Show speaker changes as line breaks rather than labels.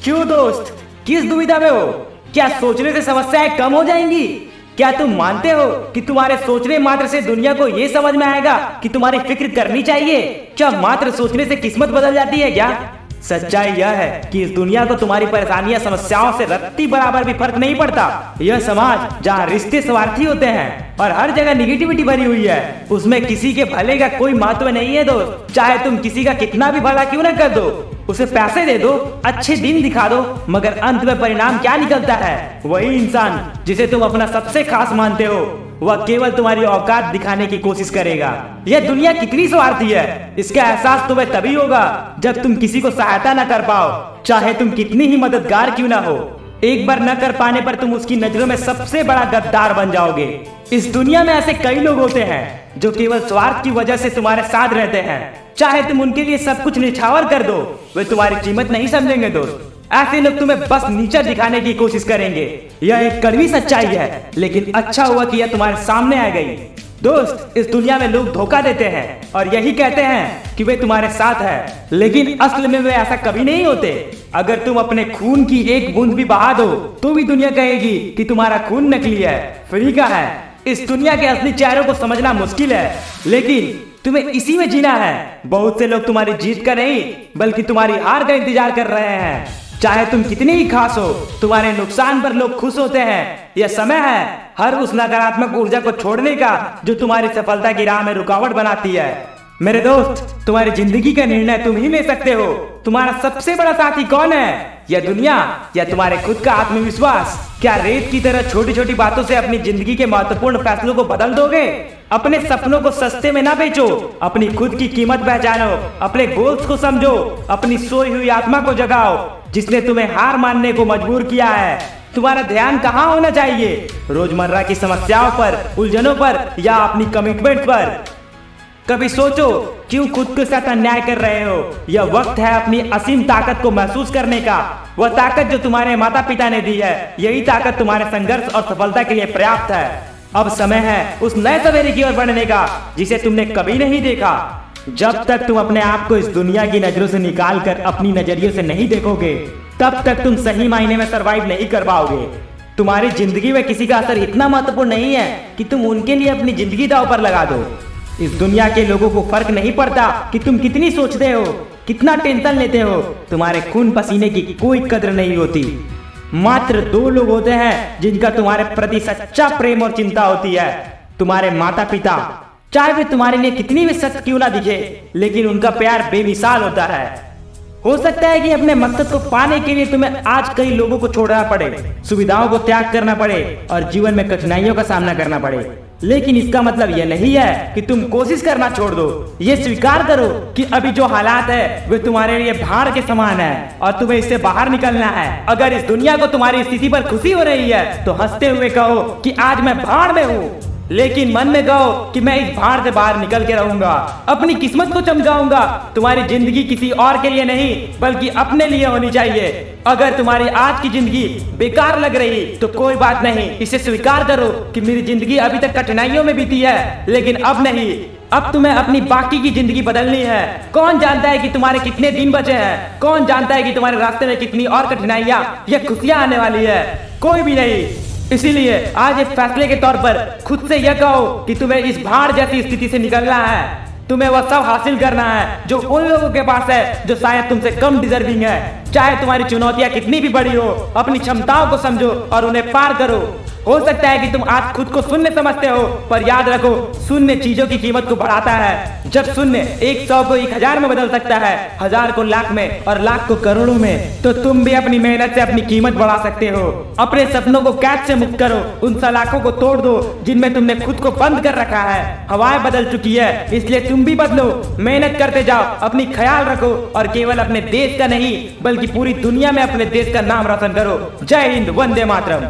क्यों दोस्त, किस दुविधा में हो? क्या सोचने से समस्याएं कम हो जाएंगी? क्या तुम मानते हो कि तुम्हारे सोचने मात्र से दुनिया को ये समझ में आएगा कि तुम्हारी फिक्र करनी चाहिए? क्या मात्र सोचने से किस्मत बदल जाती है क्या? सच्चाई यह है कि इस दुनिया को तुम्हारी परेशानियां समस्याओं से रत्ती बराबर भी फर्क नहीं पड़ता। यह समाज जहाँ रिश्ते स्वार्थी होते हैं और हर जगह निगेटिविटी भरी हुई है, उसमें किसी के भले का कोई महत्व नहीं है दोस्त। चाहे तुम किसी का कितना भी भला क्यों न कर दो, उसे पैसे दे दो, अच्छे दिन दिखा दो, मगर अंत में परिणाम क्या निकलता है? वही इंसान जिसे तुम अपना सबसे खास मानते हो, वह केवल तुम्हारी औकात दिखाने की कोशिश करेगा। यह दुनिया कितनी स्वार्थी है, इसका एहसास तुम्हें तभी होगा जब तुम किसी को सहायता न कर पाओ, चाहे तुम कितनी ही मददगार क्यों ना हो। एक बार न कर पाने पर तुम उसकी नजरों में सबसे बड़ा गद्दार बन जाओगे। इस दुनिया में ऐसे कई लोग होते हैं जो केवल स्वार्थ की वजह से तुम्हारे साथ रहते हैं। चाहे तुम उनके लिए सब कुछ निछावर कर दो, वे तुम्हारी कीमत नहीं समझेंगे दोस्त। ऐसे लोग तुम्हें बस नीचा दिखाने की कोशिश करेंगे। यह एक कड़वी सच्चाई है, लेकिन अच्छा हुआ कि यह तुम्हारे सामने आ गई। दोस्त, इस दुनिया में लोग धोखा देते हैं और यही कहते हैं कि वे तुम्हारे साथ है, लेकिन असल में वे ऐसा कभी नहीं होते। अगर तुम अपने खून की एक बूंद भी बहा दो तो भी दुनिया कहेगी कि तुम्हारा खून नकली है, फ्री का है। इस दुनिया के असली चेहरों को समझना मुश्किल है, लेकिन तुम्हें इसी में जीना है। बहुत से लोग तुम्हारी जीत का नहीं बल्कि तुम्हारी हार का इंतजार कर रहे हैं। चाहे तुम कितनी ही खास हो, तुम्हारे नुकसान पर लोग खुश होते हैं। यह समय है हर उस नकारात्मक ऊर्जा को छोड़ने का जो तुम्हारी सफलता की राह में रुकावट बनाती है। मेरे दोस्त, तुम्हारी जिंदगी का निर्णय तुम ही ले सकते हो। तुम्हारा सबसे बड़ा साथी कौन है? यह दुनिया या तुम्हारे खुद का आत्मविश्वास? क्या रेत की तरह छोटी छोटी बातों से अपनी जिंदगी के महत्वपूर्ण फैसलों को बदल दोगे? अपने सपनों को सस्ते में ना बेचो, अपनी खुद की कीमत पहचानो, अपने गोल्स को समझो, अपनी सोई हुई आत्मा को जगाओ जिसने तुम्हें हार मानने को मजबूर किया है। तुम्हारा ध्यान कहाँ होना चाहिए? रोजमर्रा की समस्याओं पर, उलझनों पर या अपनी कमिटमेंट पर? कभी सोचो क्यों खुद के साथ अन्याय कर रहे हो? यह वक्त है अपनी असीम ताकत को महसूस करने का। वह ताकत जो तुम्हारे माता पिता ने दी है, यही ताकत तुम्हारे संघर्ष और सफलता के लिए पर्याप्त है। अब समय है उस नए सवेरे की ओर बढ़ने का जिसे तुमने कभी नहीं देखा। जब तक तुम अपने आप को इस दुनिया की नजरों से निकाल कर अपनी नजरियों से नहीं देखोगे, तब तक तुम सही मायने में सरवाइव नहीं कर पाओगे। तुम्हारी जिंदगी में किसी का असर इतना महत्वपूर्ण नहीं है कि तुम उनके लिए अपनी जिंदगी दांव पर लगा दो। इस दुनिया के लोगों को फर्क नहीं पड़ता कि तुम कितनी सोचते हो, कितना टेंशन लेते हो। तुम्हारे खून पसीने की कोई कदर नहीं होती। मात्र दो लोग होते हैं जिनका तुम्हारे प्रति सच्चा प्रेम और चिंता होती है, तुम्हारे माता पिता। चाहे वे तुम्हारे लिए कितनी भी सख्त क्यों ना दिखे, लेकिन उनका प्यार बेमिसाल होता है। हो सकता है कि अपने मकसद को पाने के लिए तुम्हें आज कई लोगों को छोड़ना पड़े, सुविधाओं को त्याग करना पड़े और जीवन में कठिनाइयों का सामना करना पड़े, लेकिन इसका मतलब यह नहीं है कि तुम कोशिश करना छोड़ दो। ये स्वीकार करो कि अभी जो हालात है वे तुम्हारे लिए भाड़ के समान है और तुम्हें इससे बाहर निकलना है। अगर इस दुनिया को तुम्हारी स्थिति पर खुशी हो रही है तो हंसते हुए कहो कि आज मैं भाड़ में हूँ, लेकिन मन में कहो कि मैं इस भाड़ से बाहर निकल के रहूंगा, अपनी किस्मत को चमकाऊंगा। तुम्हारी जिंदगी किसी और के लिए नहीं बल्कि अपने लिए होनी चाहिए। अगर तुम्हारी आज की जिंदगी बेकार लग रही तो कोई बात नहीं, इसे स्वीकार करो कि मेरी जिंदगी अभी तक कठिनाइयों में बीती है, लेकिन अब नहीं, अब तुम्हें अपनी बाकी की जिंदगी बदलनी है। कौन जानता है कि तुम्हारे कितने दिन बचे हैं? कौन जानता है कि तुम्हारे रास्ते में कितनी और कठिनाइयां या खुशियां आने वाली है? कोई भी नहीं। इसीलिए आज एक फैसले के तौर पर खुद से यह कहो कि तुम्हें इस भाड़ जैसी स्थिति से निकलना है। तुम्हें वह सब हासिल करना है जो उन लोगों के पास है जो शायद तुमसे कम डिजर्विंग है। चाहे तुम्हारी चुनौतियां कितनी भी बड़ी हो, अपनी क्षमताओं को समझो और उन्हें पार करो। हो सकता है कि तुम आज खुद को शून्य समझते हो, पर याद रखो शून्य चीजों की कीमत को बढ़ाता है। जब शून्य 100 को 1000 में बदल सकता है, 1000 को लाख में और लाख को करोड़ों में, तो तुम भी अपनी मेहनत से अपनी कीमत बढ़ा सकते हो। अपने सपनों को कैद से मुक्त करो, उन सलाखों को तोड़ दो जिनमें तुमने खुद को बंद कर रखा है। हवाएं बदल चुकी है, इसलिए तुम भी बदलो। मेहनत करते जाओ, अपनी ख्याल रखो और केवल अपने देश का नहीं बल्कि पूरी दुनिया में अपने देश का नाम रोशन करो। जय हिंद, वंदे मातरम।